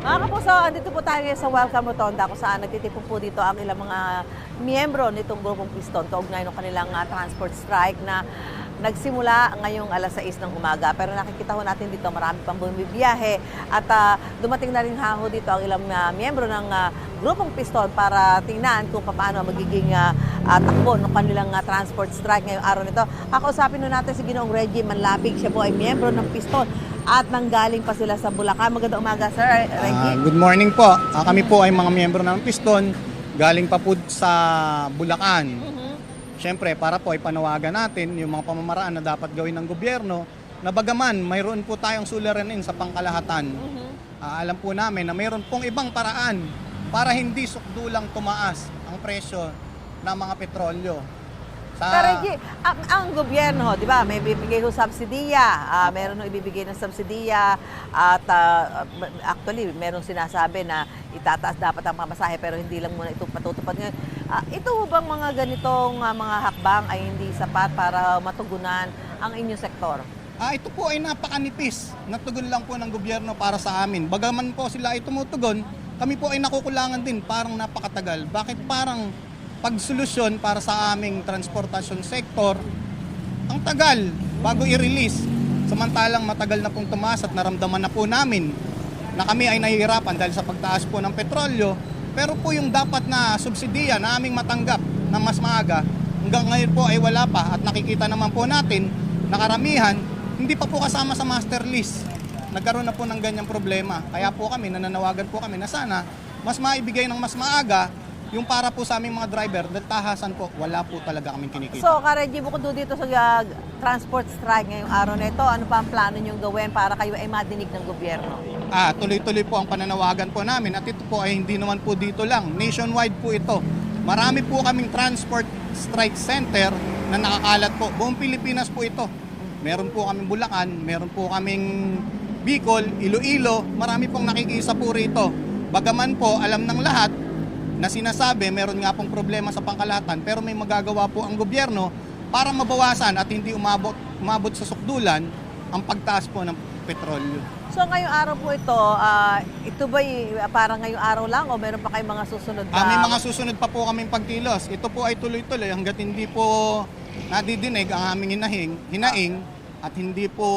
Mga kapuso, andito po tayo ngayon sa Welcome Rotonda kung saan nagtitipon po dito ang ilang mga miyembro nitong grupong Piston kaugnay ng kanilang transport strike na nagsimula ngayong alas 6 ng umaga. Pero nakikita ho natin dito marami pang bumibiyahe at dumating na rin ho dito ang ilang miyembro ng grupong Piston para tingnan kung paano magiging takbo ng kanilang transport strike ngayong araw nito. Kakausapin nun natin si Ginoong Reggie Manlapig. Siya po ay miyembro ng Piston at nanggaling pa sila sa Bulacan. Magandang umaga, Sir Reggie. Good morning po. Kami po ay mga miyembro ng Piston. Galing pa po sa Bulacan. Siyempre, para po ay panawagan natin yung mga pamamaraan na dapat gawin ng gobyerno na bagaman mayroon po tayong suliranin sa pangkalahatan. Alam po namin na mayroon pong ibang paraan para hindi sukdulang tumaas ang presyo ng mga petrolyo. Pero Reggie, ang gobyerno, di ba, may bibigay ho subsidiya, meron ho ibibigay ng subsidiya at actually, meron sinasabi na itataas dapat ang pamasahe pero hindi lang muna ito patutupad ngayon. Ito ho bang mga ganitong mga hakbang ay hindi sapat para matugunan ang inyong sektor? Ito po ay napakanipis na tugon lang po ng gobyerno para sa amin. Bagaman po sila ay tumutugon, kami po ay nakukulangan din, parang napakatagal. Bakit parang pagsolusyon para sa aming transportasyon sector, ang tagal bago i-release. Samantalang matagal na pong tumaas at naramdaman na po namin na kami ay nahihirapan dahil sa pagtaas po ng petrolyo. Pero po yung dapat na subsidiya na aming matanggap na mas maaga, hanggang ngayon po ay wala pa at nakikita naman po natin na karamihan hindi pa po kasama sa master list. Nagkaroon na po ng ganyang problema. Kaya po kami, nananawagan po kami na sana mas maibigay ng mas maaga yung para po sa aming mga driver, dahil tahasan po, wala po talaga kaming kinikita. So, Reggie, bukod dito sa transport strike ngayong araw na ito, ano pa ang plano niyong gawin para kayo ay madinig ng gobyerno? Tuloy-tuloy po ang pananawagan po namin at ito po ay hindi naman po dito lang. Nationwide po ito. Marami po kaming transport strike center na nakakalat po. Buong Pilipinas po ito. Meron po kaming Bulacan, meron po kaming Bicol, Iloilo, marami pong nakikisa po rito. Bagaman po, alam ng lahat na sinasabi meron nga pong problema sa pangkalahatan pero may magagawa po ang gobyerno para mabawasan at hindi umabot sa sukdulan ang pagtaas po ng petrolyo. So ngayong araw po ito ba parang ngayong araw lang o meron pa kayong mga susunod na? May mga susunod pa po kaming pagkilos. Ito po ay tuloy-tuloy hanggat hindi po nadidinig ang aming hinaing at hindi po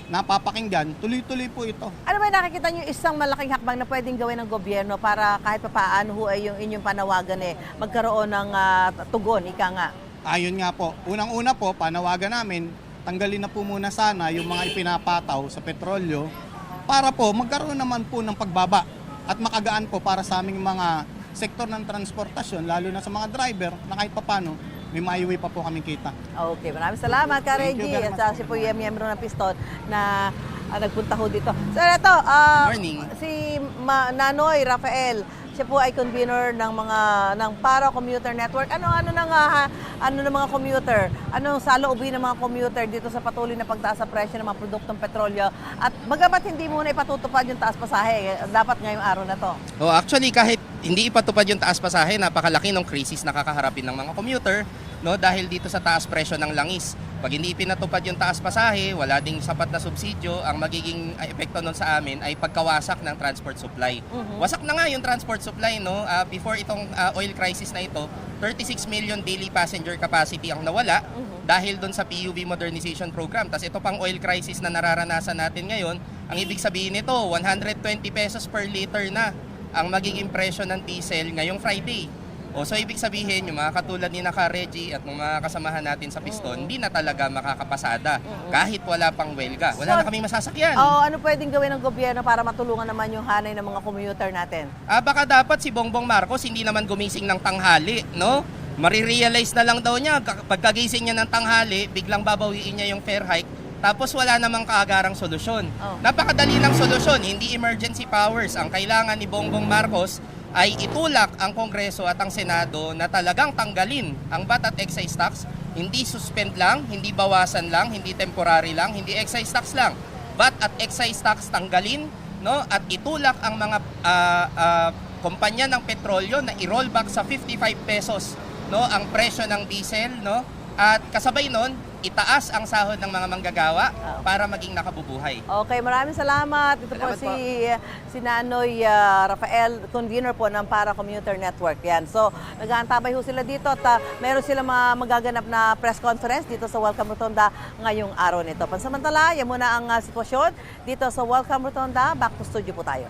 napapakinggan, tuloy-tuloy po ito. Ano ba nakikita niyo isang malaking hakbang na pwedeng gawin ng gobyerno para kahit papaano ho ay yung inyong panawagan magkaroon ng tugon, ika nga? Ayun nga po. Unang-una po, panawagan namin, tanggalin na po muna sana yung mga ipinapataw sa petrolyo para po magkaroon naman po ng pagbaba at makagaan po para sa aming mga sektor ng transportasyon, lalo na sa mga driver na kahit papano may maiuwi pa po kaming kita. Okay, maraming salamat ka, Reggie. At si po yung miyembro ng Piston na nagpunta ho dito. Sir, ito, Morning. si Nanoy Rafael, siya po ay convener ng Para Commuter Network. Ano ng mga commuter? Anong saloobin ng mga commuter dito sa patuloy na pagtaas sa presyo ng mga produktong petrolyo? At bagamat hindi muna ipatutupad yung taas pasahe, dapat ngayong araw na to. Actually, kahit hindi ipatupad yung taas pasahe, napakalaki ng krisis na kakaharapin ng mga commuter, no, dahil dito sa taas presyo ng langis. Pag hindi ipinatupad yung taas pasahe, wala ding sapat na subsidyo, ang magiging epekto nun sa amin ay pagkawasak ng transport supply. Wasak na nga yung transport supply, no? Before itong oil crisis na ito, 36 million daily passenger capacity ang nawala dahil doon sa PUV modernization program. Tapos ito pang oil crisis na nararanasan natin ngayon, ang ibig sabihin nito, 120 pesos per liter na ang magiging presyo ng diesel ngayong Friday. So ibig sabihin, yung mga katulad ni Naka Reggie at mga kasamahan natin sa Piston, hindi na talaga makakapasada kahit wala pang welga. Wala na kaming masasakyan. Ano pwedeng gawin ng gobyerno para matulungan naman yung hanay ng mga commuter natin? Baka dapat si Bongbong Marcos hindi naman gumising ng tanghali, no? Marirealize na lang daw niya, pagkagising niya ng tanghali, biglang babawiin niya yung fare hike, tapos wala namang kaagarang solusyon. Napakadali ng solusyon, hindi emergency powers. Ang kailangan ni Bongbong Marcos ay itulak ang Kongreso at ang Senado na talagang tanggalin ang VAT at excise tax. Hindi suspend lang, hindi bawasan lang, hindi temporary lang, hindi excise tax lang. VAT at excise tax tanggalin, no? At itulak ang mga kumpanya ng petrolyo na i-roll back sa 55 pesos, no, ang presyo ng diesel, no? At kasabay nun, itaas ang sahod ng mga manggagawa para maging nakabubuhay. Okay, maraming salamat. Ito po Salamat po. si Nanoy Rafael, convener po ng Para Commuter Network. Yan. So, nag-aantabay ho sila dito at meron silang mga magaganap na press conference dito sa Welcome Rotonda ngayong araw nito. Pansamantala, yan muna ang sitwasyon dito sa Welcome Rotonda. Back to studio po tayo.